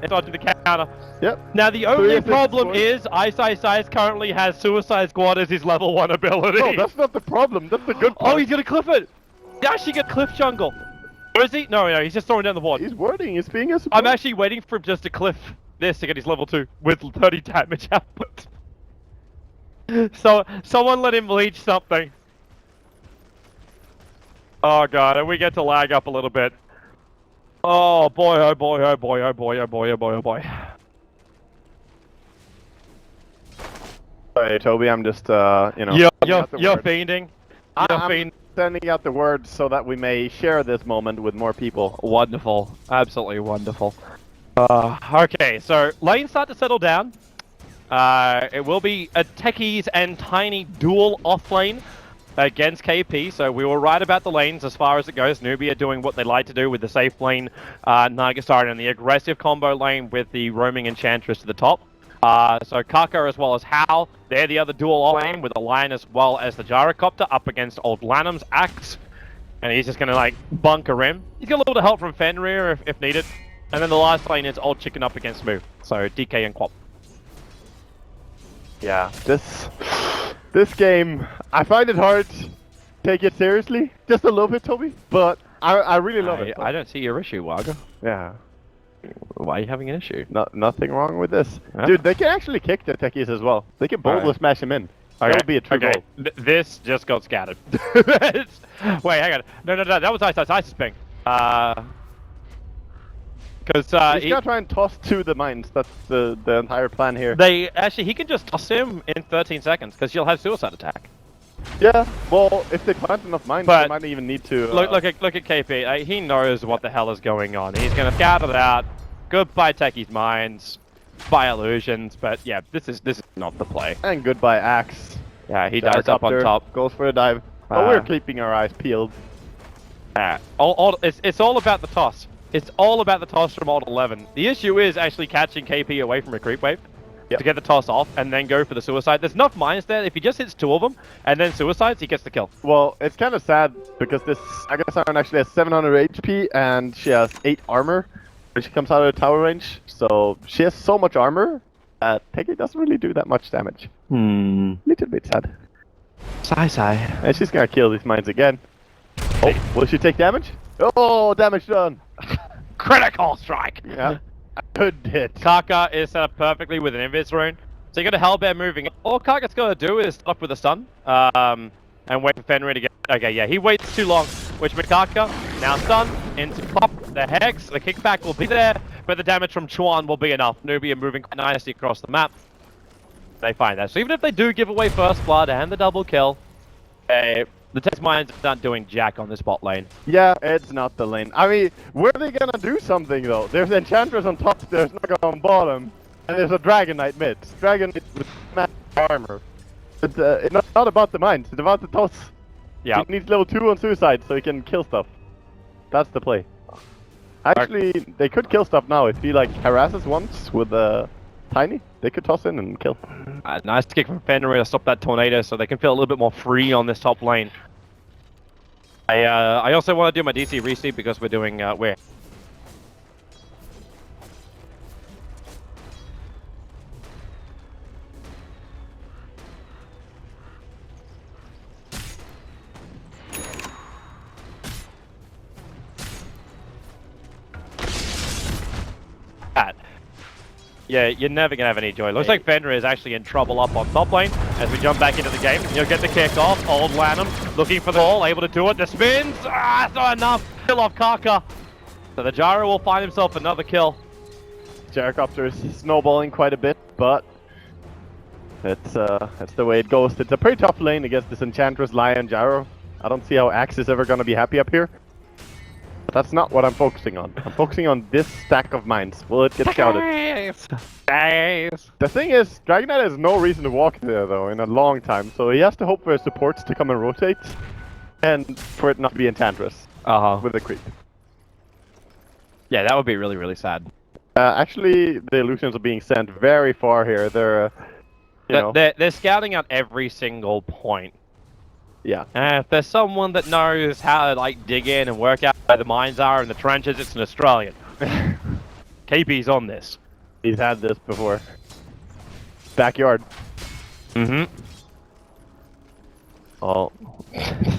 It's dodging the counter. Yep. Now the only problem is Ice currently has Suicide Squad as his level 1 ability. No, that's not the problem. That's the good part. Oh, he's gonna cliff it. He's actually gonna cliff jungle. Or is he? No, he's just throwing down the ward. He's warding. He's being a support. I'm actually waiting for him just to cliff this to get his level 2 with 30 damage output. So, someone let him leech something. Oh god, and we get to lag up a little bit. Oh boy, oh boy, oh boy, oh boy, oh boy, oh boy, oh boy. Sorry, Toby, I'm just, you know... You're fiending. I'm sending out the word so that we may share this moment with more people. Wonderful. Absolutely wonderful. Okay, so lanes start to settle down. It will be a Techies and Tiny dual offlane against KP, so we were right about the lanes as far as it goes. Newbee are doing what they like to do with the safe lane, Nagastar, and the aggressive combo lane with the roaming Enchantress to the top. So Kaka as well as Hal, they're the other dual offlane with the Lion as well as the Gyrocopter up against Old Lanham's Axe. And he's just gonna like bunker him. He's got a little bit of help from Fenrir if needed. And then the last lane is Old Chicken up against Moo. So DK and Quap. Yeah, this game, I find it hard to take it seriously, just a little bit, Toby, but I really love it. I don't see your issue, Waga. Yeah. Why are you having an issue? Nothing wrong with this. Huh? Dude, they can actually kick the Techies as well. They can boldly smash him in. That would be a true goal. This just got scattered. Wait, hang on. No, that was Ice's ping. Because he's gonna try and toss to the mines. That's the entire plan here. He can just toss him in 13 seconds because she'll have suicide attack. Yeah, well, if they plant enough mines, they might even need to. Look at KP. He knows what the hell is going on. He's gonna scout it out. Goodbye Techie's mines. By illusions, but yeah, this is not the play. And goodbye Axe. Yeah, he dives up on top. Goes for a dive. But we're keeping our eyes peeled. It's all about the toss. It's all about the toss from Alt 11. The issue is actually catching KP away from a creep wave to get the toss off and then go for the suicide. There's enough mines there. If he just hits 2 of them and then suicides, he gets the kill. Well, it's kind of sad because this Agasiron actually has 700 HP and she has 8 armor when she comes out of the tower range. So she has so much armor that Teki doesn't really do that much damage. Little bit sad. Sigh. And she's gonna kill these mines again. Oh, will she take damage? Oh, damage done. Critical strike. Yeah. Good hit. Kaka is set up perfectly with an Invis rune. So you got a Hellbear moving. All Kaka's got to do is stop with a stun. And wait for Fenrir to get... Okay, yeah, he waits too long. Which means Kaka, now stun, into pop, the Hex, the kickback will be there, but the damage from Chuan will be enough. Newbee are moving quite nicely across the map. They find that. So even if they do give away first blood and the double kill, the Tex mines aren't doing jack on this bot lane. Yeah, it's not the lane. I mean, were they gonna do something though? There's Enchantress on top, there's Naga on bottom, and there's a Dragon Knight mid. Dragon Knight with massive armor. It's not about the mines, it's about the toss. Yeah. He needs level 2 on suicide so he can kill stuff. That's the play. Actually, they could kill stuff now if he like harasses once with Tiny. They could toss in and kill. Nice kick from Fenrir to stop that tornado so they can feel a little bit more free on this top lane. I also want to do my DC reseed because we're doing we're Yeah, you're never going to have any joy. Looks like Fenrir is actually in trouble up on top lane as we jump back into the game. You'll get the kick off. Old Lanham looking for the ball, able to do it. The spins! It's not enough. Kill off Kaka. So the Gyro will find himself another kill. Gyrocopter is snowballing quite a bit, but that's the way it goes. It's a pretty tough lane against this Enchantress, Lion, Gyro. I don't see how Axe is ever going to be happy up here. But that's not what I'm focusing on. I'm focusing on this stack of mines. Will it get scouted? The thing is, Dragon Knight has no reason to walk there though in a long time, so he has to hope for his supports to come and rotate, and for it not to be Enchantress with a creep. Yeah, that would be really, really sad. Actually, the illusions are being sent very far here. They're scouting out every single point. Yeah. If there's someone that knows how to like dig in and work out where the mines are in the trenches, it's an Australian. KP's on this. He's had this before. Backyard. Mm-hmm. Oh.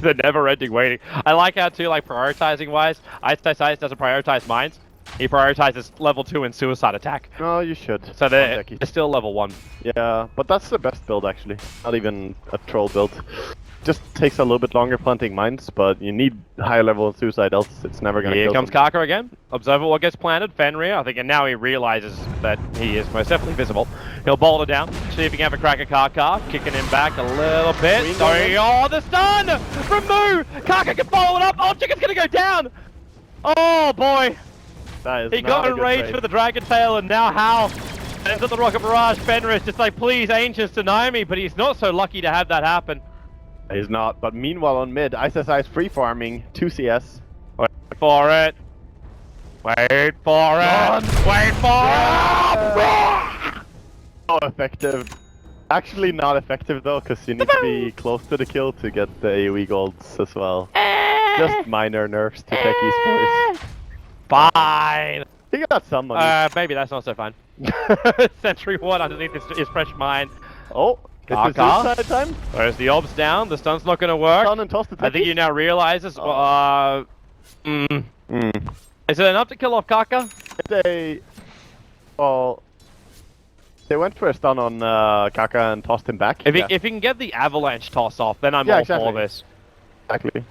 The never-ending waiting. I like how too, like prioritizing-wise, Ice doesn't prioritize mines. He prioritizes level 2 and suicide attack. No, you should. So they're still level 1. Yeah, but that's the best build actually. Not even a troll build. Just takes a little bit longer planting mines, but you need higher level of suicide, else it's never gonna Here kill comes them. Kaka again. Observer what gets planted. Fenrir, I think, and now he realizes that he is most definitely visible. He'll boulder down, see if he can have a crack at Kaka, kicking him back a little bit. Sorry, oh, the stun from Moo! Kaka can follow it up. Oh, Chicken's gonna go down. Oh boy, he got enraged for the Dragon Tail, and now how? Ends at the Rocket Barrage. Fenrir is just like, please, Ancients, deny me, but he's not so lucky to have that happen. He's not, but meanwhile on mid, ISSI is free farming 2 CS. Wait for it. Wait for it. Wait for it. So effective. Actually not effective though, because you need to be close to the kill to get the AoE golds as well. Just minor nerfs to Techie's voice. Fine. He got some money. Maybe that's not so fine. Sentry 1 underneath his fresh mine. Oh, it's the suicide time? There's the obs down, the stun's not gonna work. Stun and toss the I think he now realizes, is it enough to kill off Kaka? They went for a stun on Kaka and tossed him back. If he can get the avalanche toss off, then I'm all for this. Exactly.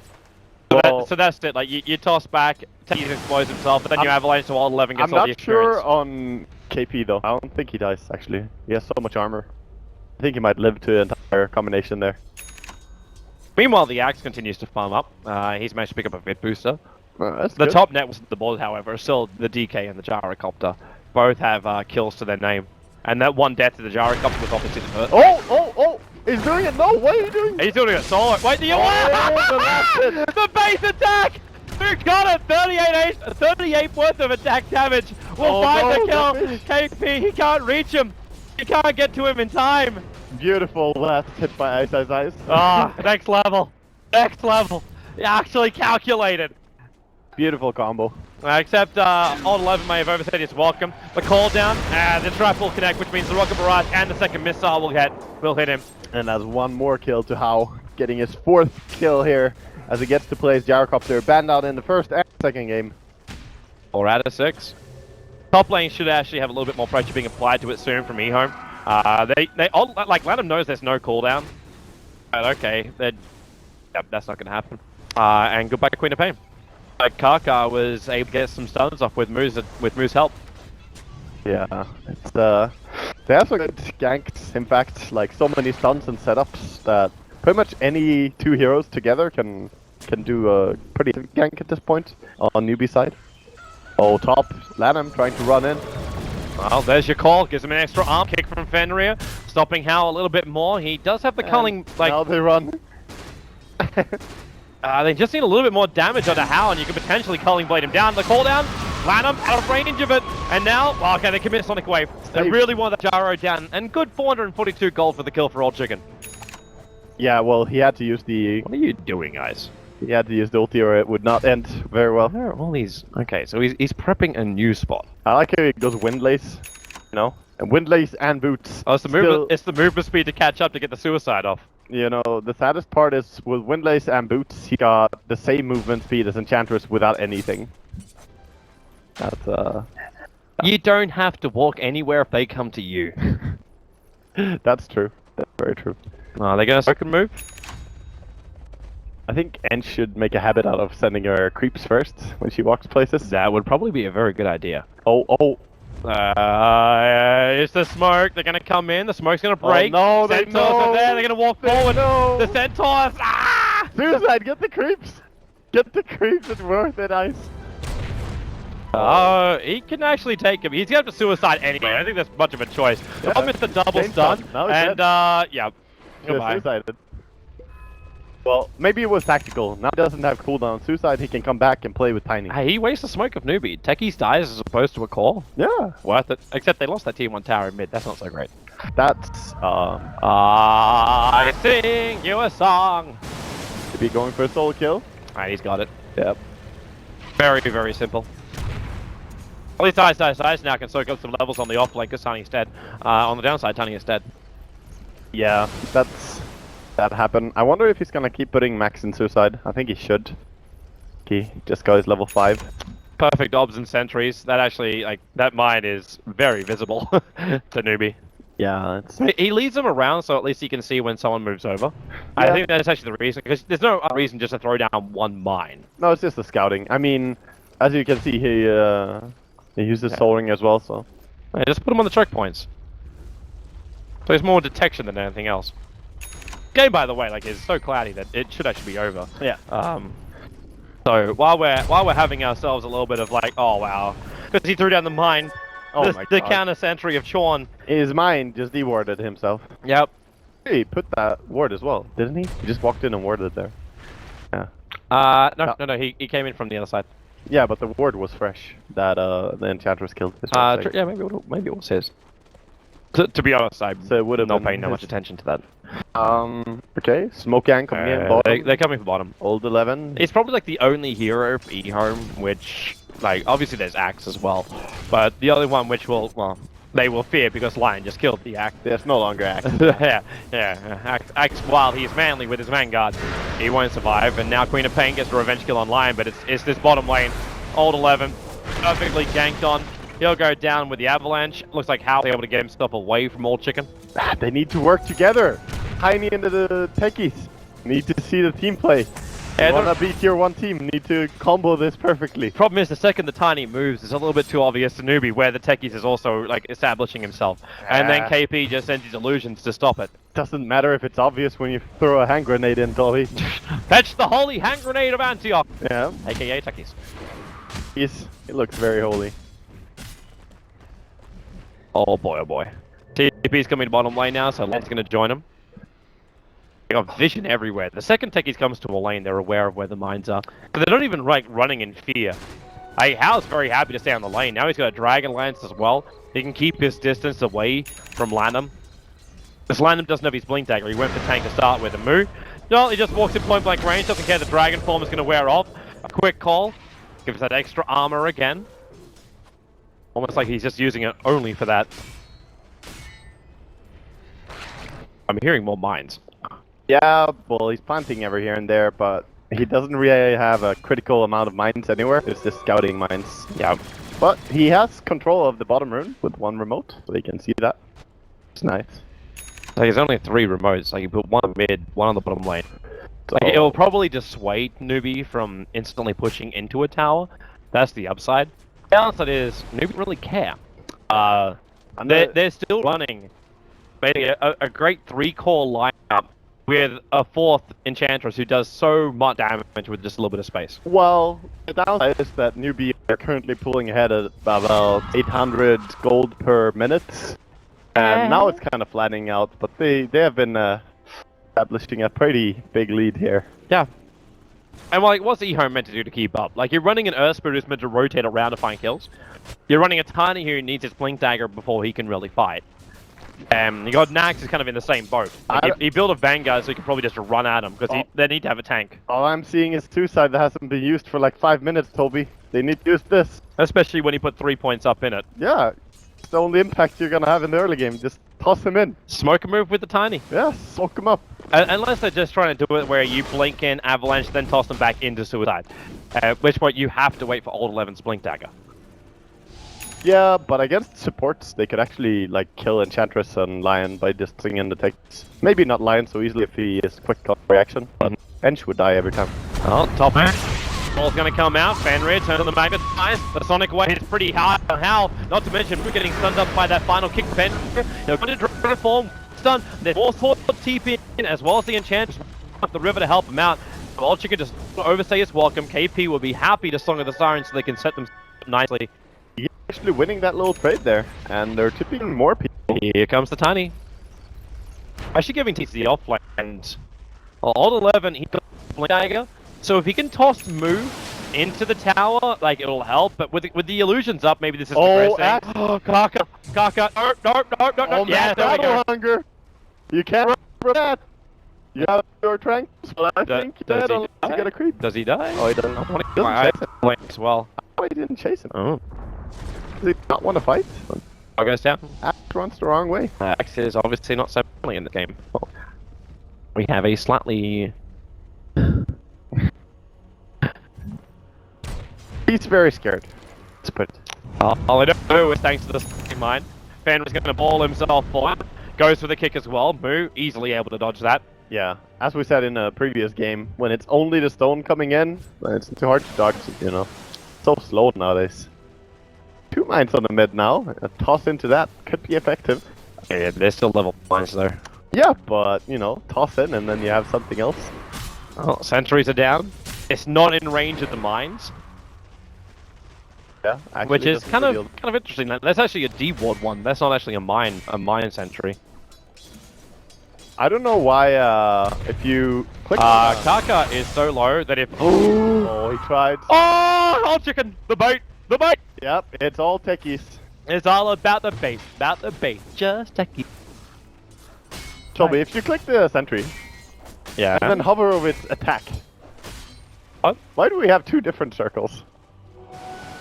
So that's it, like you toss back, Techie explodes himself, but then you avalanche to all 11 gets all the experience. I'm not sure on KP though. I don't think he dies actually. He has so much armor. I think he might live to an entire combination there. Meanwhile, the Axe continues to farm up. He's managed to pick up a Vid booster. That's the good. top net was the board, however, still the DK and the Gyrocopter. Both have kills to their name. And that one death to the Gyrocopter was obviously the hurt. Oh! He's doing it! No, what are you doing? He's doing a solo. Wait, the base attack! Who got it? 38 worth of attack damage. We'll find the kill. KP, he can't reach him. He can't get to him in time. Beautiful last hit by Ice. Ah, next level. Next level. He actually calculated. Beautiful combo. Except Old 11 may have overstayed his welcome. The call down, the trap will connect, which means the rocket barrage and the second missile will hit him. And that's one more kill to How, getting his 4th kill here as he gets to play his Gyrocopter, banned out in the first and second game. 4 out of 6. Top lane should actually have a little bit more pressure being applied to it soon from EHOME. They all, like, Lanham knows there's no cooldown. But okay, that's not going to happen. And goodbye, Queen of Pain. Kaka was able to get some stuns off with Moo's help. Yeah, it's they also got ganked. In fact, like so many stuns and setups that pretty much any 2 heroes together can do a pretty gank at this point on Newbee side. Oh, top Lanham trying to run in. Well, there's your call. Gives him an extra arm kick from Fenrir, stopping Hal a little bit more. He does have the culling, like. Now they run. They just need a little bit more damage onto Hal, and you could potentially culling blade him down. The call down, Lanham out of range of it, and now, well, okay, they commit Sonic Wave. They really want that Gyro down, and good 442 gold for the kill for Old Chicken. Yeah, well, he had to use the. What are you doing, guys? He had to use the ulti or it would not end very well. Where are all these? Okay, so he's prepping a new spot. I like how he goes Windlace, you know, and Windlace and boots. Oh, it's the movement speed to catch up to get the suicide off. You know, the saddest part is with Windlace and boots, he got the same movement speed as Enchantress without anything. That's You don't have to walk anywhere if they come to you. That's true. That's very true. Are they gonna second move? I think Ench should make a habit out of sending her creeps first when she walks places. That would probably be a very good idea. Oh. It's the smoke. They're gonna come in. The smoke's gonna break. Oh, no, Centaurs are there. They're gonna walk forward. know. The Centaurs. Ah! Suicide, get the creeps. Get the creeps. It's worth it, Ice. Oh, he can actually take him. He's going to suicide anyway. I don't think that's much of a choice. The problem is the double stun. And yeah. Goodbye. Suicided. Well, maybe it was tactical. Now he doesn't have cooldown. Suicide, he can come back and play with Tiny. Hey, he wastes the smoke of Newbee. Techies dies as opposed to a call. Yeah. Worth it. Except they lost that T1 tower in mid. That's not so great. That's, I sing you a song. to be going for a solo kill. Alright, he's got it. Yep. Very, very simple. At least Ice now can soak up some levels on the off lane because Tiny's dead. On the downside, Tiny is dead. Yeah, that happened. I wonder if he's gonna keep putting Max in suicide. I think he should. He just got his level 5. Perfect obs and sentries. That actually, like, that mine is very visible to Newbee. Yeah, it's... He leads them around so at least he can see when someone moves over. I Yeah. think that's actually the reason, because there's no other reason just to throw down one mine. No, it's just the scouting. I mean, as you can see, he uses Soul Ring as well, so... Yeah, just put them on the choke points. So it's more detection than anything else. Game, by the way, like, is so cloudy that it should actually be over. Yeah. So while we're having ourselves a little bit of like, oh wow, because he threw down the mine. Oh the, my God. The counter sentry of Chorn. His mind just de-warded himself. Yep. He put that ward as well, didn't he? He just walked in and warded it there. Yeah. No, he came in from the other side. Yeah, but the ward was fresh. That the Enchantress killed. Yeah, maybe it was his. To be honest, I'm So it would have not been paying that his. much attention to that. Okay, Smoke Gang coming in bottom. They're coming from bottom. Old 11. It's probably like the only hero for EHOME, which, like, obviously there's Axe as well, but the only one which will, well, they will fear because Lion just killed the Axe. There's no longer Axe. yeah. Axe, while he's manly with his Vanguard, he won't survive, and now Queen of Pain gets a revenge kill on Lion, but it's this bottom lane. Old 11, perfectly ganked on. He'll go down with the Avalanche. Looks like Hal's able to get himself away from Old Chicken. They need to work together. Tiny and the techies need to see the team play. Yeah, wanna be tier 1 team, need to combo this perfectly. Problem is, the second the Tiny moves, it's a little bit too obvious to Newbee, where the techies is also like establishing himself, and then KP just sends his illusions to stop it. Doesn't matter if it's obvious when you throw a hand grenade in, Dolly. Fetch the holy hand grenade of Antioch! Yeah. AKA techies. He looks very holy. Oh boy. TP's coming to bottom lane now, so Lion's gonna join him. They got vision everywhere. The second techies comes to a lane, they're aware of where the mines are. But they're not even like running in fear. Hal's very happy to stay on the lane. Now he's got a Dragon Lance as well. He can keep his distance away from Lanham. Because Lanham doesn't have his Blink Dagger. He went for tank to start with. A Moo. No, he just walks in point blank range, doesn't care the Dragon Form is gonna wear off. A quick call. Gives that extra armor again. Almost like he's just using it only for that. I'm hearing more mines. Yeah, well, he's planting every here and there, but he doesn't really have a critical amount of mines anywhere. It's just scouting mines. Yeah. But he has control of the bottom rune with one remote, so you can see that. It's nice. Like, there's only 3 remotes. Like, you put one on mid, one on the bottom lane. Like, it will probably dissuade Newbee from instantly pushing into a tower. That's the upside. The downside is, Newbee doesn't really care. They're still running basically a great 3-core lineup with a 4th Enchantress who does so much damage with just a little bit of space. Well, the downside is that Newbee are currently pulling ahead at about 800 gold per minute. And now it's kind of flattening out, but they have been establishing a pretty big lead here. Yeah. And like, what's EHOME meant to do to keep up? Like, you're running an Earth Spirit who's meant to rotate around to find kills. You're running a Tiny who needs his Blink Dagger before he can really fight. You got Nax is kind of in the same boat. Like, he built a Vanguard so he could probably just run at him, because they need to have a tank. All I'm seeing is suicide that hasn't been used for like 5 minutes, Toby. They need to use this. Especially when he put 3 points up in it. Yeah, it's the only impact you're gonna have in the early game. Just toss him in. Smoke a move with the Tiny. Yeah, soak him up. Unless they're just trying to do it where you blink in, Avalanche, then toss them back into Suicide. At which point you have to wait for Old 11's Blink Dagger. Yeah, but against supports, they could actually like kill Enchantress and Lion by just singing the text. Maybe not Lion so easily if he is quick on reaction, but Ench would die every time. Oh, top man. Ball's gonna come out. Fenrir turns on the magnetize. The Sonic wave is pretty hard on Hal. Not to mention we're getting stunned up by that final kick. Fenrir, going to Dragon Form. Stun. There's more sword TP in as well as the Enchantress up the river to help him out. Old Chicken just overstay his welcome. KP will be happy to Song of the Siren so they can set them nicely. He's actually winning that little trade there, and they're tipping more people. Here comes the Tiny. Actually giving TC the offlane. And Old 11, he got Blink Dagger. So if he can toss move into the tower, like, it'll help. But with the illusions up, maybe this is progressing. Oh, Kaka. Nope. Oh, Yeah, man, there we go. battle hunger. You can't remember that. You have your trank, so I think you're dead unless you get a creep. Does he die? Oh, he doesn't. I want Doesn't chase him. as well. Oh, he didn't chase him. Oh. Does he not want to fight? All goes down. Axe runs the wrong way. Axe is obviously not so friendly in the game. We have a slightly... He's very scared. Let's put it. All I don't know is thanks to the second mine. Fen was going to ball himself forward. Goes for the kick as well. Moo easily able to dodge that. Yeah, as we said in a previous game, when it's only the stone coming in, it's too hard to dodge it, you know. So slow nowadays. 2 mines on the mid now. A toss into that could be effective. Yeah, they're still level mines though. Yeah, but, you know, toss in and then you have something else. Oh, sentries are down. It's not in range of the mines. Yeah, actually, which is kind of interesting. That's actually a D-ward one. That's not actually a mine sentry. I don't know why, if you click on Kaka is so low that if... Oh, he tried. Oh, old chicken! The bait! The bait! Yep, it's all techies. It's all about the bait. About the bait. Just techie. Toby, if you click the sentry, Yeah. and then hover over its attack. What? Why do we have 2 different circles?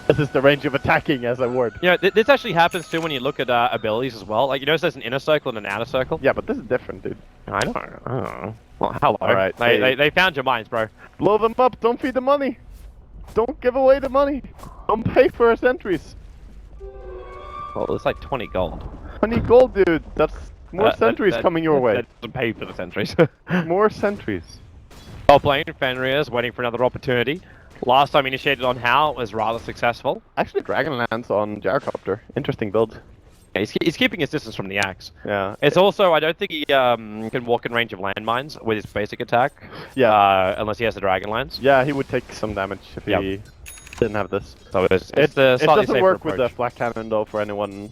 This is the range of attacking as a word. Yeah, this actually happens too when you look at abilities as well. Like, you notice there's an inner circle and an outer circle? Yeah, but this is different, dude. I know. Well, hello. Alright, They found your mines, bro. Blow them up, don't feed the money. Don't give away the money. Don't pay for our sentries. Well, it's like 20 gold. 20 gold, dude. That's more sentries coming your way. That doesn't pay for the sentries. More sentries. Top lane, Fenrir is waiting for another opportunity. Last time initiated on Hal was rather successful. Actually, Dragonlance on Gyrocopter. Interesting build. Yeah, he's keeping his distance from the axe. Yeah. It's also, I don't think he can walk in range of landmines with his basic attack. Yeah. Unless he has the Dragonlance. Yeah, he would take some damage if he didn't have this. So it's It the slightly doesn't safer work with the approach. flak cannon though, for anyone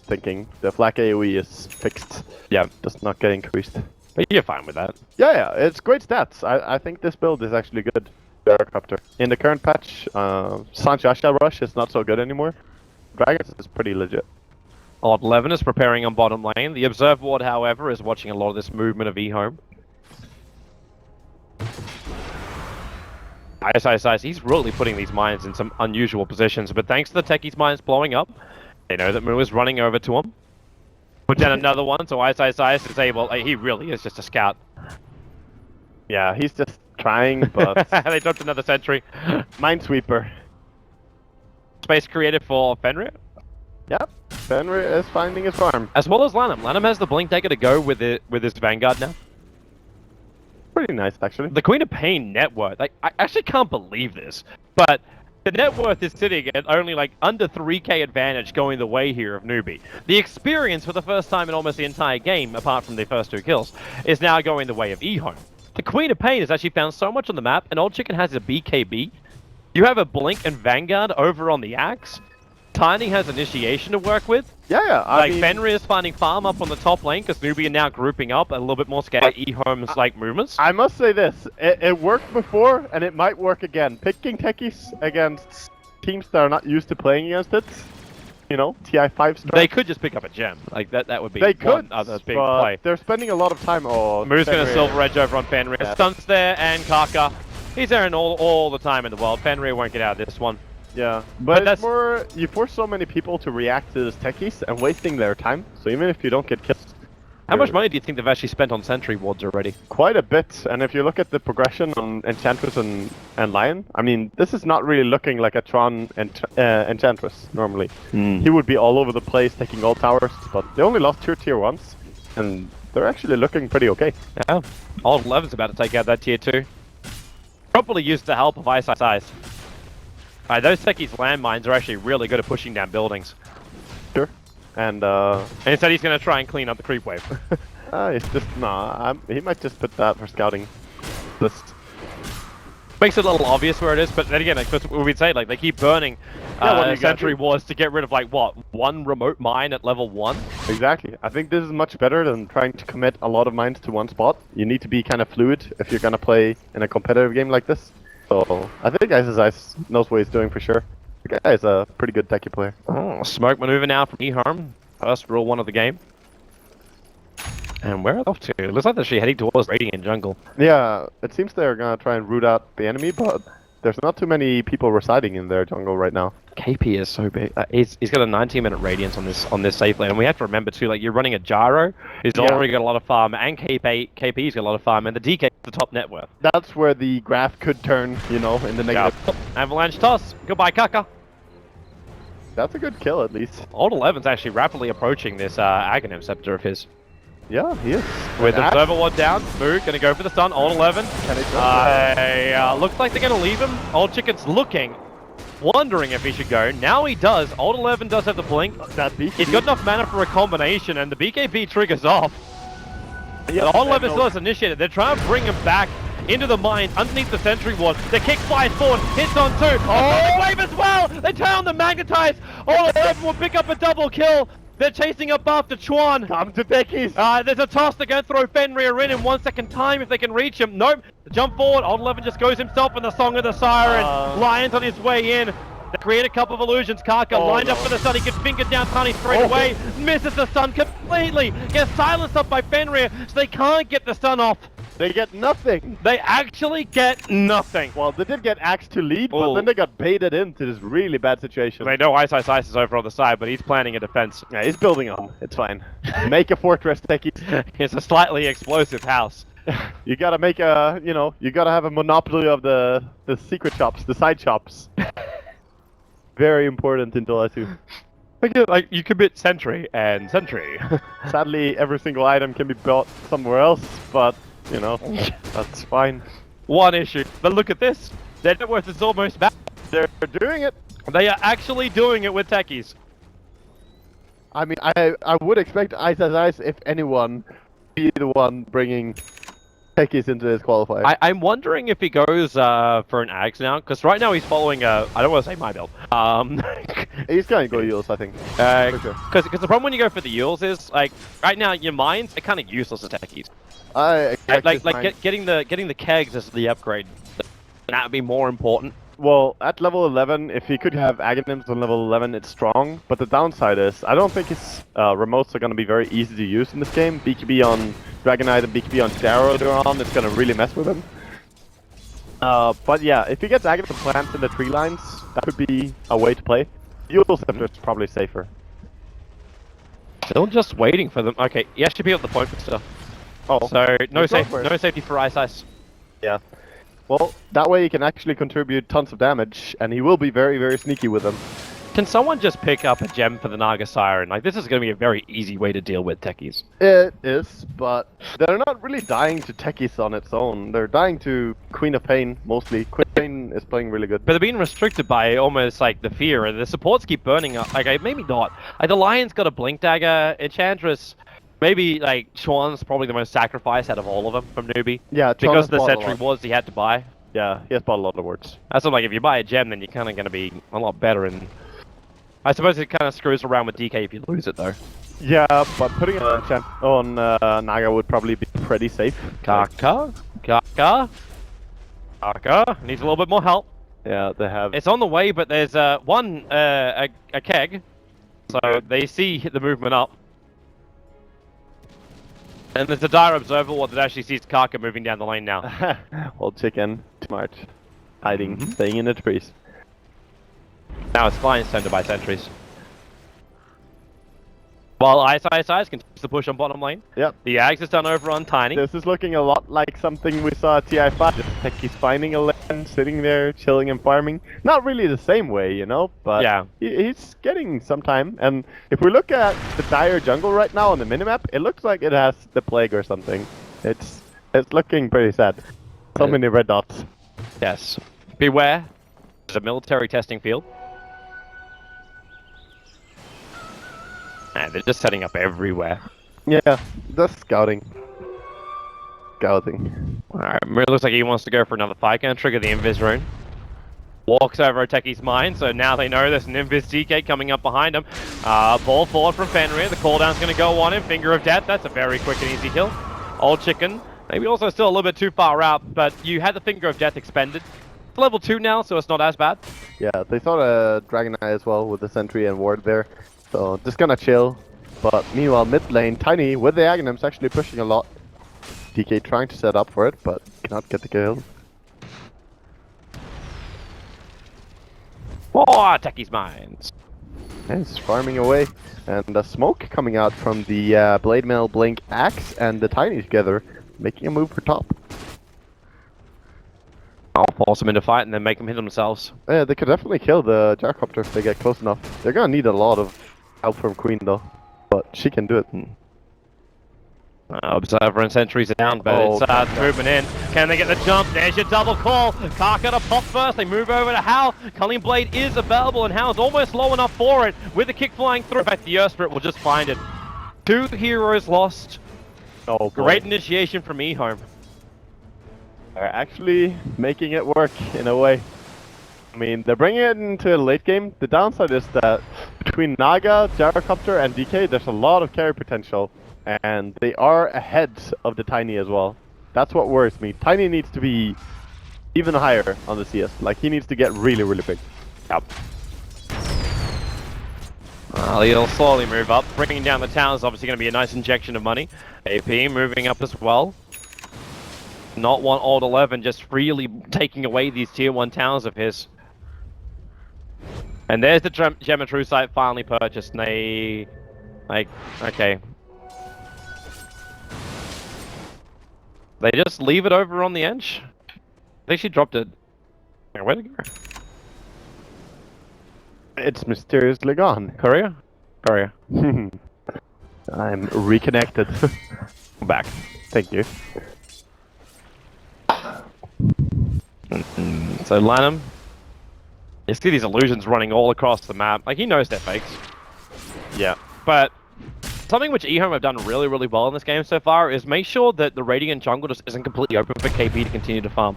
thinking. The flak AoE is fixed. Yeah. Does not get increased. But you're fine with that. Yeah, it's great stats. I think this build is actually good. Gyrocopter. In the current patch, Sanshasha Rush is not so good anymore. Dragons is pretty legit. Odd 11 is preparing on bottom lane. The Observe Ward, however, is watching a lot of this movement of EHOME. Ice, he's really putting these mines in some unusual positions, but thanks to the Techie's mines blowing up, they know that Moo is running over to him. Put down another one, so Ice is able... he really is just a scout. Yeah, he's just trying, but... They dropped another sentry. Minesweeper. Space created for Fenrir. Yep, Fenrir is finding his farm. As well as Lanham. Lanham has the Blink Dagger to go with his Vanguard now. Pretty nice, actually. The Queen of Pain net worth. Like, I actually can't believe this, but the net worth is sitting at only like under 3k advantage going the way here of Newbee. The experience for the first time in almost the entire game, apart from the first 2 kills, is now going the way of EHOME. The Queen of Pain has actually found so much on the map, and Old Chicken has a BKB. You have a Blink and Vanguard over on the Axe. Tiny has Initiation to work with. Yeah, I mean... Fenrir is finding farm up on the top lane because Newbee are now grouping up a little bit more scared at EHOME's like movements. I must say this, it worked before and it might work again. Picking techies against teams that are not used to playing against it, you know, TI5 stuff. They could just pick up a gem. Like that would be They could, one other big but play. they're spending a lot of time on... Moo's going to Silver Edge over on Fenrir. Yeah. Stunts there and Kaka. He's there all the time in the world. Fenrir won't get out of this one. Yeah, but that's it's more, you force so many people to react to these techies and wasting their time, so even if you don't get kills... How much money do you think they've actually spent on sentry wards already? Quite a bit, and if you look at the progression on Enchantress and Lion, I mean, this is not really looking like a Tron Enchantress, normally. He would be all over the place, taking all towers, but they only lost 2 tier 1s, and they're actually looking pretty okay. Yeah, Old 11's about to take out that tier 2. Probably used the help of Ice. Those Techies landmines are actually really good at pushing down buildings. Sure. And instead he's going to try and clean up the creep wave. it's just, he might just put that for scouting. Just makes it a little obvious where it is, but then again, like we'd say, like they keep burning sentry wars to get rid of like what, 1 remote mine at level 1? Exactly. I think this is much better than trying to commit a lot of mines to one spot. You need to be kind of fluid if you're gonna play in a competitive game like this. So I think Ice knows what he's doing for sure. The guy is a pretty good techie player. Oh, smoke maneuver now from EHOME. First rule 1 of the game. And where are they off to? It looks like they're actually heading towards Radiant Jungle. Yeah, it seems they're gonna try and root out the enemy, but There's not too many people residing in their jungle right now. KP is so big. He's got a 19-minute radiance on this safe lane, and we have to remember too. Like you're running a gyro, he's already got a lot of farm, and KP's got a lot of farm, and the DK is the top net worth. That's where the graph could turn, you know, in the negative. Yep. Avalanche toss. Goodbye, Kaka. That's a good kill, at least. Old 11's actually rapidly approaching this Aghanim scepter of his. Yeah, he is. With the Observer Ward down, Moog gonna go for the stun. Old 11. Looks like they're gonna leave him. Old Chicken's looking, wondering if he should go. Now he does. Old 11 does have the blink. He's got enough mana for a combination, and the BKB triggers off. Yeah, Old 11 still has initiated. They're trying to bring him back into the mine underneath the sentry ward. The kick flies forward, hits on 2. Oh, wave as well! They turn on the magnetize. Old 11 will pick up a double kill. They're chasing up after Chuan. Come to Techies. There's a toss. They're going to throw Fenrir in 1 second time if they can reach him. Nope. Jump forward. Old 11 just goes himself in the Song of the Siren. Lion's on his way in. They create a couple of illusions. Kaka lined up for the stun. He can finger down Tiny straight away. Misses the stun completely. Gets silenced up by Fenrir, so they can't get the stun off. They get nothing. They actually get nothing. Well, they did get Axe to lead, but then they got baited into this really bad situation. They know Ice is over on the side, but he's planning a defense. Yeah, he's building on. It's fine. Make a fortress, Techies. It's a slightly explosive house. You gotta make a, you gotta have a monopoly of the secret shops, the side shops. Very important in Dota 2. Like, you commit sentry and sentry. Sadly, every single item can be bought somewhere else, but, that's fine. One issue. But look at this. Their net worth is almost back. They're doing it. They are actually doing it with Techies. I mean, I would expect Ice, if anyone, be the one bringing Techies into this qualifier. I'm wondering if he goes for an Axe now, because right now he's following I don't want to say my build. He's going to go Yules, I think. Because the problem when you go for the Yules is, like, right now your mines are kind of useless as Techies. Getting the kegs as the upgrade, that would be more important. Well, at level 11, if he could have Aghanims on level 11, it's strong. But the downside is, I don't think his remotes are going to be very easy to use in this game. BKB on Dragonite and BKB on Darrow later on, it's going to really mess with him. But yeah, if he gets Aghanim plants in the tree lines, that could be a way to play. Yules Scepter is probably safer. Still just waiting for them. Okay, he should be at the point for stuff. Oh, so no safety for Ice. Yeah. Well, that way he can actually contribute tons of damage, and he will be very, very sneaky with them. Can someone just pick up a gem for the Naga Siren? Like, this is going to be a very easy way to deal with Techies. It is, but they're not really dying to Techies on its own. They're dying to Queen of Pain, mostly. Queen of Pain is playing really good. But they're being restricted by almost, like, the fear. The supports keep burning up. Like, maybe not. Like, the Lion's got a Blink Dagger. Enchantress... Maybe, like, Chuan's probably the most sacrificed out of all of them from Newbee. Yeah, because the sentry wards he had to buy. Yeah, he has bought a lot of wards. That's what, like, if you buy a gem, then you're kind of going to be a lot better. And I suppose it kind of screws around with DK if you lose it, though. Yeah, but putting an enchant on Naga would probably be pretty safe. Kaka needs a little bit more help. Yeah, they have. It's on the way, but there's a keg, so they see the movement up. And there's a dire observer ward that actually sees Kaka moving down the lane now. Old chicken, smart. Hiding, staying in the trees. Now it's flying center by sentries. While Ice continues to push on bottom lane. Yep. The Ags is done over on Tiny. This is looking a lot like something we saw at TI5. Just like he's finding a lane, sitting there, chilling and farming. Not really the same way, but yeah. He's getting some time. And if we look at the dire jungle right now on the minimap, it looks like it has the plague or something. It's looking pretty sad. So many red dots. Yes. Beware. There's a military testing field. Man, they're just setting up everywhere. Yeah, just scouting. Alright, it looks like he wants to go for another fight. Gonna trigger the Invis rune. Walks over Techie's mine, so now they know there's an Invis DK coming up behind him. Ball forward from Fenrir. The cooldown's gonna go on him. Finger of Death. That's a very quick and easy kill. Old Chicken. Maybe also still a little bit too far out, but you had the Finger of Death expended. It's level 2 now, so it's not as bad. Yeah, they saw a Dragonite as well with the sentry and ward there. So just gonna chill, but meanwhile mid lane, Tiny with the Aghanims actually pushing a lot. DK trying to set up for it, but cannot get the kill. Oh, Techie's mines. He's farming away. And the smoke coming out from the Blade Mail Blink Axe and the Tiny together, making a move for top. I'll force them into fight and then make them hit themselves. Yeah, they could definitely kill the Gyrocopter if they get close enough. They're gonna need a lot of help from Queen though, but she can do it. Observer and Sentries are down, but it's movement in. Can they get the jump? There's your double call. Karka to pop first. They move over to Hal. Culling Blade is available, and Hal's almost low enough for it. With the kick flying through, in fact, the Earth Spirit will just find it. 2 heroes lost. Oh, great initiation from EHOME. They're actually making it work in a way. I mean, they're bringing it into a late game. The downside is that between Naga, Gyrocopter, and DK, there's a lot of carry potential. And they are ahead of the Tiny as well. That's what worries me. Tiny needs to be even higher on the CS. Like, he needs to get really, really big. Yep. He'll slowly move up. Bringing down the town is obviously going to be a nice injection of money. AP moving up as well. Not one old 11, just really taking away these tier 1 towns of his. And there's the Gem of True Sight finally purchased. And they... like, okay. They just leave it over on the edge? I think she dropped it. Where'd it go? It's mysteriously gone. Korea? Korea. I'm reconnected. I'm back. Thank you. So Lanham, you see these illusions running all across the map. Like, he knows they're fakes. Yeah. But something which EHOME have done really, really well in this game so far is make sure that the Radiant jungle just isn't completely open for KP to continue to farm.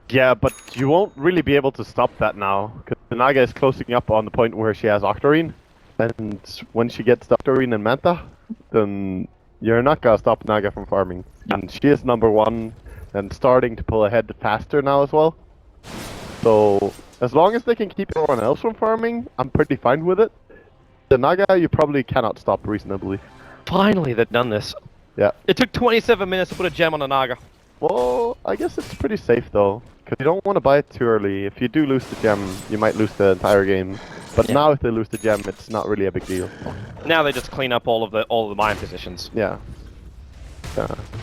Yeah, but you won't really be able to stop that now, because the Naga is closing up on the point where she has Octarine, and when she gets the Octarine and Manta, then you're not gonna stop Naga from farming. And she is #1, and starting to pull ahead faster now as well. So, as long as they can keep everyone else from farming, I'm pretty fine with it. The Naga, you probably cannot stop reasonably. Finally, they've done this. Yeah. It took 27 minutes to put a gem on a Naga. Well, I guess it's pretty safe though, because you don't want to buy it too early. If you do lose the gem, you might lose the entire game. But now if they lose the gem, it's not really a big deal. Now they just clean up all of the mine positions. Yeah.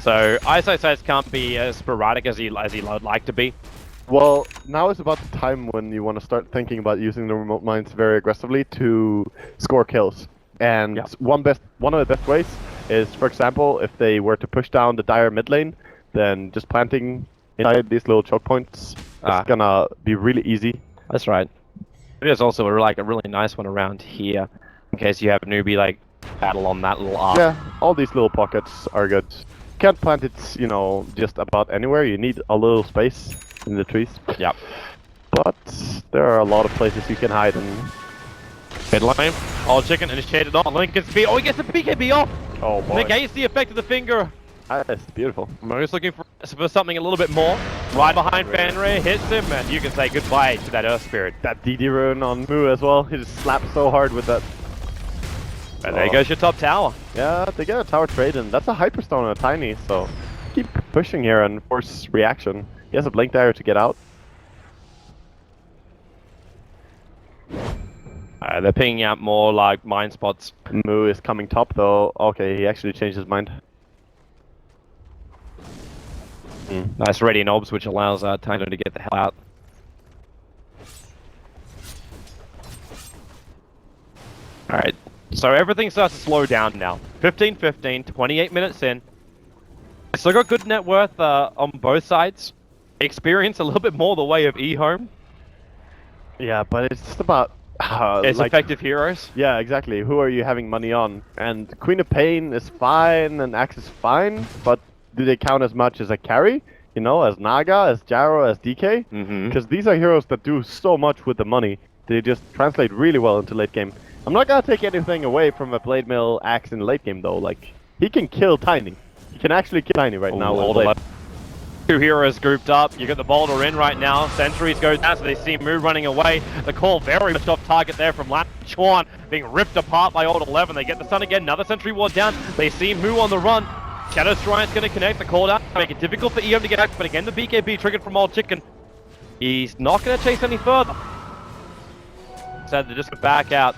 So ISO sites can't be as sporadic as he would like to be. Well, now is about the time when you want to start thinking about using the remote mines very aggressively to score kills. And one of the best ways is, for example, if they were to push down the Dire mid lane, then just planting inside these little choke points is gonna be really easy. That's right. There's also a really nice one around here, in case you have Newbee like battle on that little arc. Yeah, all these little pockets are good. Can't plant it, you know, just about anywhere. You need a little space in the trees. Yep. But there are a lot of places you can hide in. Mid lane. All chicken initiated on Lincoln speed. Oh, he gets the BKB off! Oh boy. Negates the effect of the finger. That's beautiful. Mo's looking for something a little bit more. Right behind Fenrir, hits him, and you can say goodbye to that Earth Spirit. That DD rune on Moo as well. He just slapped so hard with that. And there goes your top tower. Yeah, they get a tower trade, and that's a Hyperstone and a Tiny, so keep pushing here and force reaction. He has a Blink Dagger to get out. They're pinging out more like mine spots. Moo is coming top though. Okay, he actually changed his mind. Nice ready knobs, which allows Tino to get the hell out. Alright, so everything starts to slow down now. 15-15, 28 minutes in. Still got good net worth on both sides. Experience a little bit more the way of EHOME. Yeah, but it's just about... it's like, effective heroes. Yeah, exactly. Who are you having money on? And Queen of Pain is fine, and Axe is fine, but do they count as much as a carry? You know, as Naga, as Gyro, as DK? Because these are heroes that do so much with the money. They just translate really well into late game. I'm not gonna take anything away from a Blade Mill Axe in late game though. Like, he can kill Tiny. He can actually kill Tiny right now with Blade. Two heroes grouped up. You got the boulder in right now. Sentries go down, so they see Moo running away. The call very much off target there from Lat Chuan, being ripped apart by Old 11. They get the stun again. Another sentry ward down. They see Moo on the run. Shadow Strine's going to connect. The call down, make it difficult for EHOME to get out. But again, the BKB triggered from Old Chicken. He's not going to chase any further. said they're just gonna back out.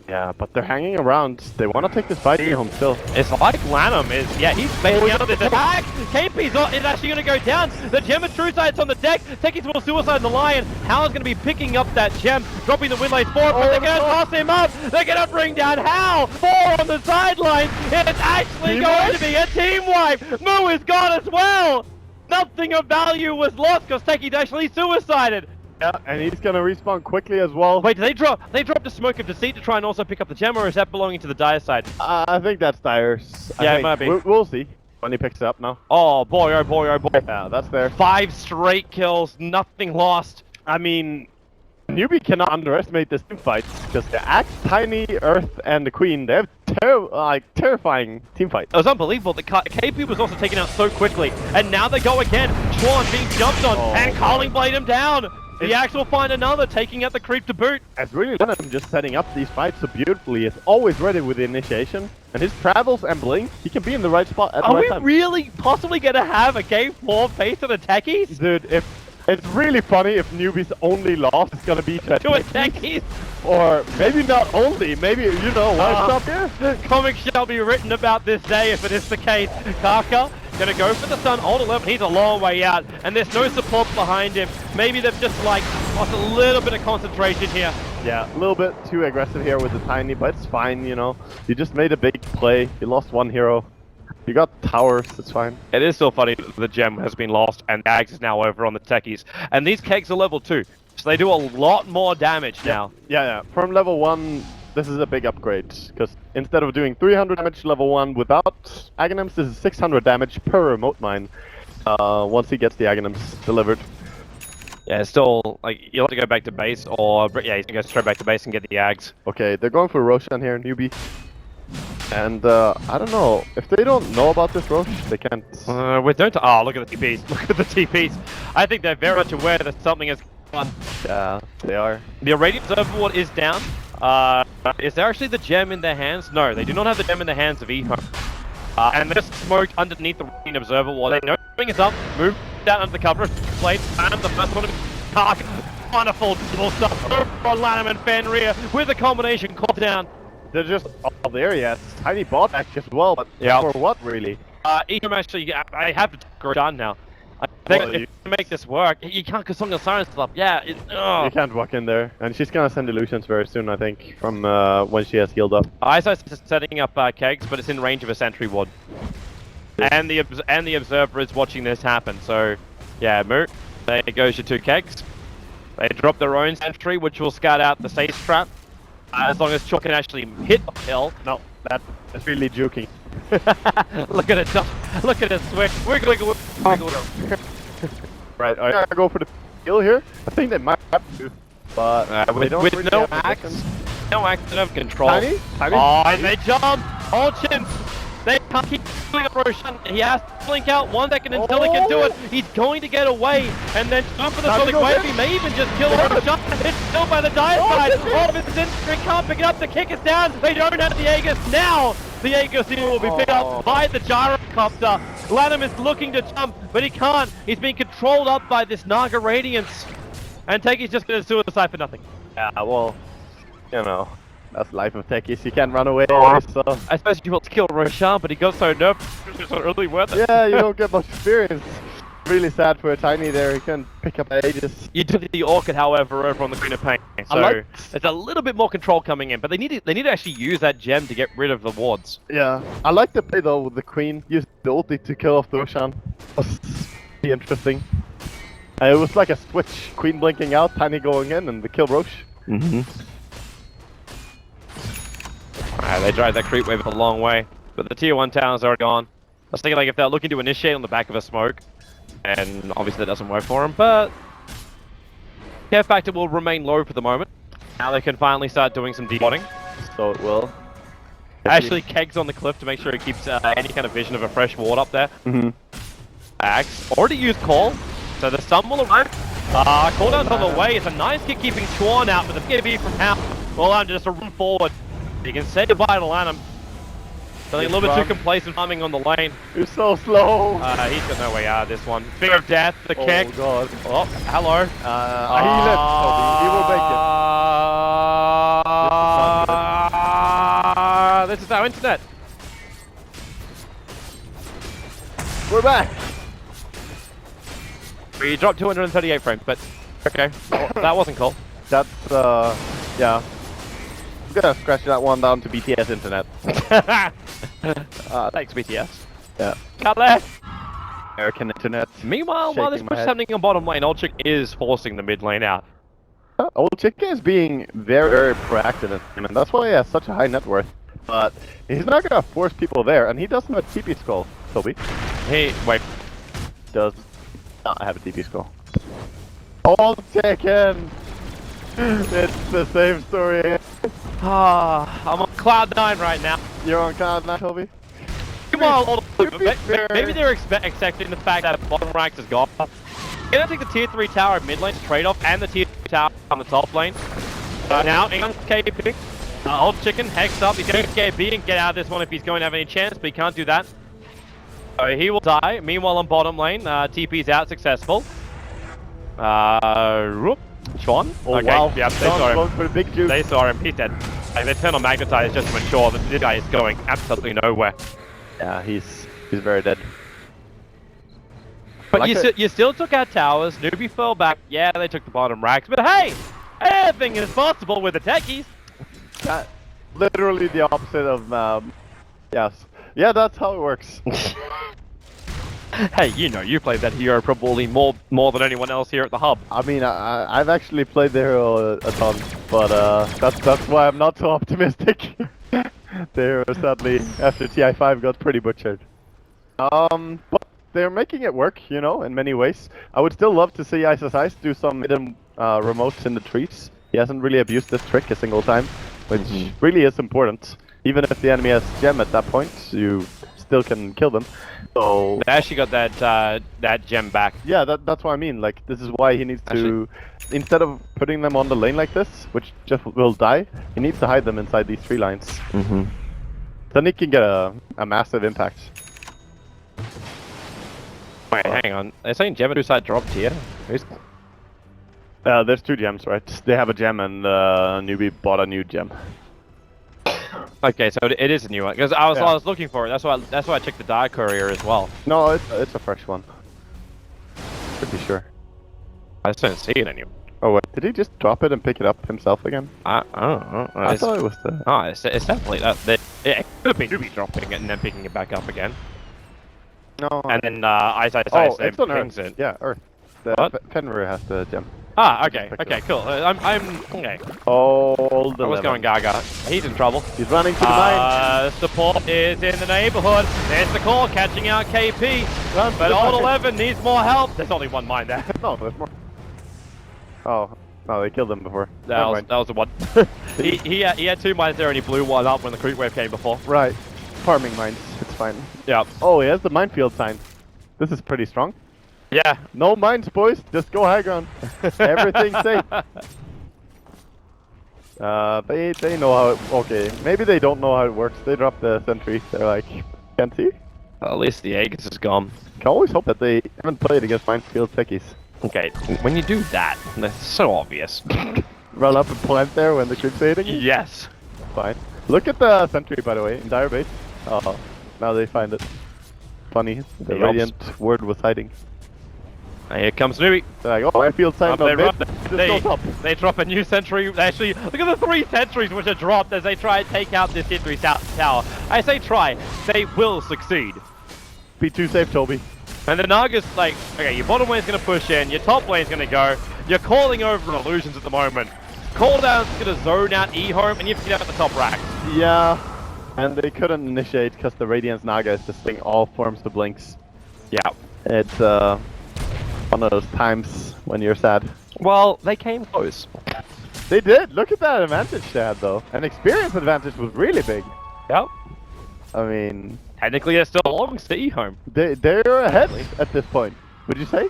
Yeah, but they're hanging around. They want to take this fight home still. It's like Lanham is, yeah, he's bailing out this attack. KP's is actually going to go down. The gem and true sight's on the deck. Taking small suicide in the Lion. How's going to be picking up that gem, dropping the win lanes forward, but they're going to toss him up. They're going to bring down Hal. 4 on the sideline. It's actually going to be a team wipe. Moo is gone as well. Nothing of value was lost because Techies actually suicided. Yeah, and he's gonna respawn quickly as well. Wait, did they dropped a smoke of deceit to try and also pick up the gem, or is that belonging to the Dire side? I think that's Dire's. Yeah, it might be. We'll see when he picks it up now. Oh boy, oh boy, oh boy. Yeah, that's there. 5 straight kills, nothing lost. I mean, Newbee cannot underestimate this team fights because the Axe, Tiny, Earth, and the Queen, they have terrifying team fights. It was unbelievable. The KP was also taken out so quickly, and now they go again. Chuan being jumped on, and Calling Blade him down. The Axe will find another, taking out the creep to boot. It's really Lennon just setting up these fights so beautifully. It's always ready with the initiation. And his travels and blink, he can be in the right spot at the right time. Are we really possibly going to have a game 4 based on the Techies? Dude, it's really funny if Newbee's only loss is gonna be to a Techies. Or maybe not only, maybe, you know, why stop here? Comics shall be written about this day if it is the case. Kaka gonna go for the Sun, hold 11, he's a long way out, and there's no support behind him. Maybe they've just like lost a little bit of concentration here. Yeah, a little bit too aggressive here with the Tiny, but it's fine, you know. You just made a big play, you lost 1 hero. You got towers, it's fine. It is still funny that the gem has been lost and Ags is now over on the Techies. And these kegs are level 2, so they do a lot more damage now. Yeah. From level 1, this is a big upgrade, because instead of doing 300 damage level 1 without Aghanims, this is 600 damage per remote mine, once he gets the Aghanims delivered. Yeah, it's still, like, you'll have to go back to base, or, yeah, he's gonna go straight back to base and get the Ags. Okay, they're going for Roshan here, Newbee. And, I don't know, if they don't know about this Rosh, they can't... We don't... Oh, look at the TPs, look at the TPs. I think they're very much aware that something has gone. Yeah, they are. The Irradiant Observer Ward is down. Is there actually the gem in their hands? No, they do not have the gem in the hands of EHOME. And they're just smoked underneath the Irradiant Observer Ward. They know something is up, move down under the cover, Blade, and the first one to Tark. Wonderful double stuff for Lanham and Fenrir with a combination caught down. They're just all there, yes. Tiny bot actually as well, but for what really? EHOME actually, I have to go down now. I think if you make this work, you can't because Song of Silence stuff. Yeah, you can't walk in there, and she's gonna send illusions very soon, I think, from when she has healed up. ISO's setting up kegs, but it's in range of a sentry ward, and the observer is watching this happen. So, yeah, Moo, there goes your 2 kegs. They drop their own sentry, which will scout out the safe trap. As long as Chuck can actually hit the hill. No, that's really juking. Look at it, look at it switch. Wiggle, wiggle, wiggle. Right, I gotta go for the kill here. I think they might have to, but with really no axe, no active control. Tiny? Oh, and they jump! All chins! They can't keep doing a Roshan. He has to blink out 1 second until he can do it. He's going to get away, and then jump for the Sonic Wave. He may even just kill Roshan. It's still by the Dire side. All of his infantry can't pick it up. The kick is down. They don't have the Aegis now. The Aegis here will be picked up by the gyrocopter. Lanham is looking to jump, but he can't. He's being controlled up by this Naga Radiance. And Techi's just going to suicide for nothing. Yeah, well, you know. That's life of techies, you can't run away, so... I suppose you want to kill Roshan, but he got so nervous, it's not really worth it. Yeah, you don't get much experience. Really sad for a Tiny there, he couldn't pick up Aegis. You do the Orchid, however, over on the Queen of Pain, so there's a little bit more control coming in, but they need to actually use that gem to get rid of the wards. Yeah, I like the play though with the Queen, use the ulti to kill off the Roshan. Was pretty interesting. It was like a switch, Queen blinking out, Tiny going in, and the kill Rosh. Alright, they drive that creep wave a long way, but the tier 1 tower's already gone. I was thinking like if they're looking to initiate on the back of a smoke, and obviously that doesn't work for them, but care factor will remain low for the moment. Now they can finally start doing some debotting. So it will. Actually, kegs on the cliff to make sure it keeps any kind of vision of a fresh ward up there. Axe already used call, so the stun will arrive. Cooldown's on the way. It's a nice kick keeping Chuan out, but the PB from Hal. Well, I'm just a run forward. You can say goodbye to Lanham. Feeling a little bit too complacent farming on the lane. You're so slow. He's got no way out of this one. Fear of death, the kick. Oh god. Oh, hello. He will make it. this is our internet. We're back. We dropped 238 frames, but okay, well, that wasn't cool. That's yeah. I'm gonna scratch that one down to BTS internet. Thanks, BTS. Yeah. Cut left. American internet. Meanwhile, while this Shaking my push is head. happening on bottom lane, Old Chick is forcing the mid lane out. Old Chicken is being very, very proactive in this game, and that's why he has such a high net worth. But he's not gonna force people there, and he doesn't have a TP skull, Toby. Wait. Does not have a TP skull. Old Chicken! It's the same story. I'm on cloud 9 right now. You're on cloud 9, Toby? Meanwhile, To be fair- maybe they're accepting the fact that bottom ranks is gone. They're gonna take the tier 3 tower mid lane trade off and the tier 2 tower on the top lane. Now, in comes KP. Old Chicken, hex up. He's going to get B and get out of this one if he's going to have any chance, but he can't do that. So he will die. Meanwhile, on bottom lane, TP's out, successful. Sean? Oh, okay, wow. yeah, they saw him. For the big juice. They saw him, he's dead. Like, they turn on Magnetize just to ensure that this guy is going absolutely nowhere. Yeah, he's very dead. But Like you still took out towers, Newbee fell back, yeah, they took the bottom racks, but hey! Everything is possible with the techies! That, literally the opposite of, yes. Yeah, that's how it works. Hey, you know, you played that hero probably more than anyone else here at the hub. I mean, I've actually played the hero a ton, but that's why I'm not so optimistic. The hero sadly after TI5 got pretty butchered. But they're making it work, you know, in many ways. I would still love to see Ice do some hidden remotes in the trees. He hasn't really abused this trick a single time, which really is important. Even if the enemy has gem at that point, you still can kill them. So They actually got that gem back. yeah, that's what I mean. Like, this is why he needs to, instead of putting them on the lane like this, which just will die, he needs to hide them inside these tree lines. Then he can get a massive impact. Wait, hang on. They're saying gem side dropped here. Who's... There's 2 gems, right? They have a gem and Newbee bought a new gem. Okay, so it is a new one. Because I was looking for it. That's why I checked the Dire Courier as well. No, it's a fresh one. Pretty sure. I just don't see it anymore. Oh wait, did he just drop it and pick it up himself again? I don't know. I thought it was the... Oh, it's definitely that. Yeah, it could be Newbee dropping it and then picking it back up again. No. And then Ice it's on pings Earth. it. Yeah, Earth. The What? Fenrir has the gem. Ah, okay, cool. I'm okay. Oh, the I was going Gaga. He's in trouble. He's running to the mine. Support is in the neighborhood. There's the call, catching out KP. Run to But the Old mine. 11 needs more help. There's only one mine there. No, there's more. Oh, no, they killed him before. That was the one. he had 2 mines there and he blew one up when the creep wave came before. Right. Farming mines. It's fine. Yeah. Oh, he has the minefield sign. This is pretty strong. Yeah. No mines, boys. Just go high ground. Everything's safe. They know how it... Okay, maybe they don't know how it works. They drop the sentry. They're like, can't see? At least the Aegis is gone. Can always hope that they haven't played against minefield techies. Okay, when you do that, that's so obvious. Run up and plant there when the creep's hitting you? Yes. Fine. Look at the sentry, by the way, in dire base. Oh, now they find it. Funny, the Yups. Radiant word was hiding. And here comes Newbee. They're like, oh, minefield sign Up on they mid. run. Just go top. They drop a new sentry. Actually, look at the 3 sentries which are dropped as they try and take out this tier 3 tower. I say try. They will succeed. Be too safe, Toby. And the Naga's like, okay, your bottom lane's going to push in, your top lane's going to go. You're calling over illusions at the moment. Cooldown's going to zone out EHOME, and you have to get out the top rack. Yeah, and they couldn't initiate because the Radiance Naga is just doing all forms of blinks. Yeah. It's one of those times when you're sad. Well, they came close. They did. Look at that advantage they had, though. An experience advantage was really big. Yep. I mean, Technically, it still belongs to EHOME. they're ahead at this point. Would you say?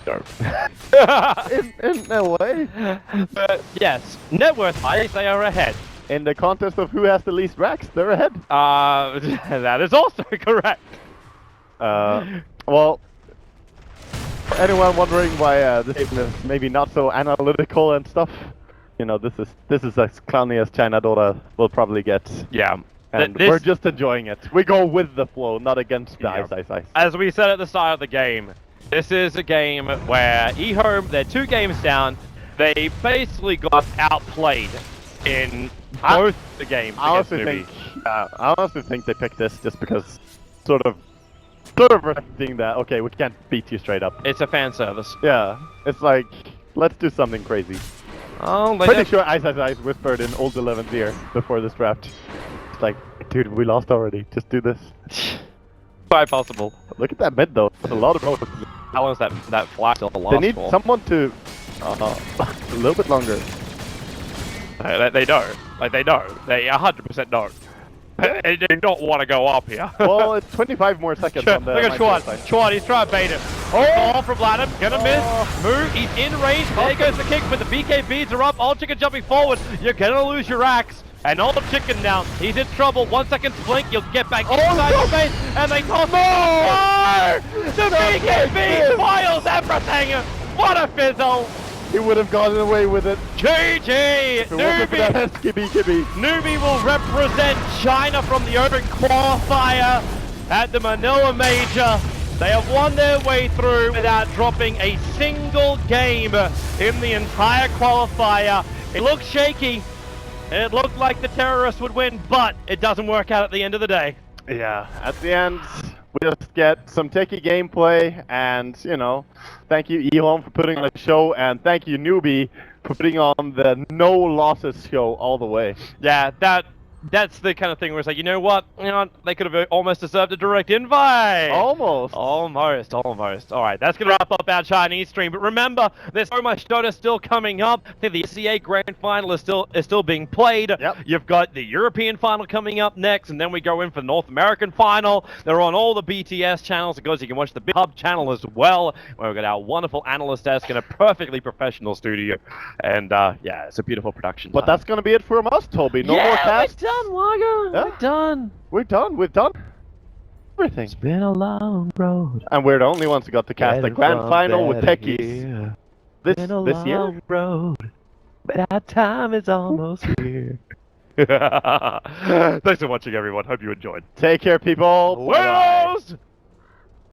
No. in a way. But yes, net worth wise, they are ahead. In the contest of who has the least racks, they're ahead. That is also correct. Well, for anyone wondering why this game is maybe not so analytical and stuff, you know, this is as clowny as China Dota will probably get. Yeah. And we're just enjoying it. We go with the flow, not against the ice. As we said at the start of the game, this is a game where EHOME, they're 2 games down. They basically got outplayed in both the games against Newbee. I honestly think they picked this just because sort of reflecting that, okay, we can't beat you straight up. It's a fan service. Yeah, it's like, let's do something crazy. Oh, Pretty sure Ice whispered in Old 11's ear before this draft. It's like, dude, we lost already. Just do this. Quite possible. Look at that mid though. There's a lot of roads. How long is that flag still last They need for? someone to a little bit longer. They know. Like, they know. They 100% know. They do not want to go up here. Well, it's 25 more seconds on the... Look at Chuan. Chuan, he's trying to bait it. Oh, from Ladham. Gonna miss. Move. He's in range. There goes the kick, but the BK beads are up. Old Chicken jumping forward. You're gonna lose your axe. And Old Chicken now. He's in trouble. 1 second blink. You'll get back inside the face. And they toss it. The BK beads foils everything. What a fizzle. He would have gotten away with it. GG! Newbee will represent China from the open qualifier at the Manila Major. They have won their way through without dropping a single game in the entire qualifier. It looked shaky. It looked like the terrorists would win, but it doesn't work out at the end of the day. Yeah, at the end, we just get some techie gameplay, and, you know, thank you EHOME for putting on the show, and thank you Newbee for putting on the no losses show all the way. Yeah, that's the kind of thing where it's like, you know what? They could have almost deserved a direct invite. Almost. Almost. All right, that's going to wrap up our Chinese stream. But remember, there's so much Dota still coming up. I think the SCA Grand Final is still being played. Yep. You've got the European Final coming up next, and then we go in for the North American Final. They're on all the BTS channels. Of course, you can watch the Big Hub channel as well, where we've got our wonderful analyst desk in a perfectly professional studio. And, yeah, it's a beautiful production. But that's going to be it for us, Toby. No more casts. Wago. Yeah. We're done. We've done everything. It's been a long road. And we're the only ones who got to cast the grand final with techies. This year? Road, but our time is almost here. Thanks for watching, everyone. Hope you enjoyed. Take care, people. Buenos!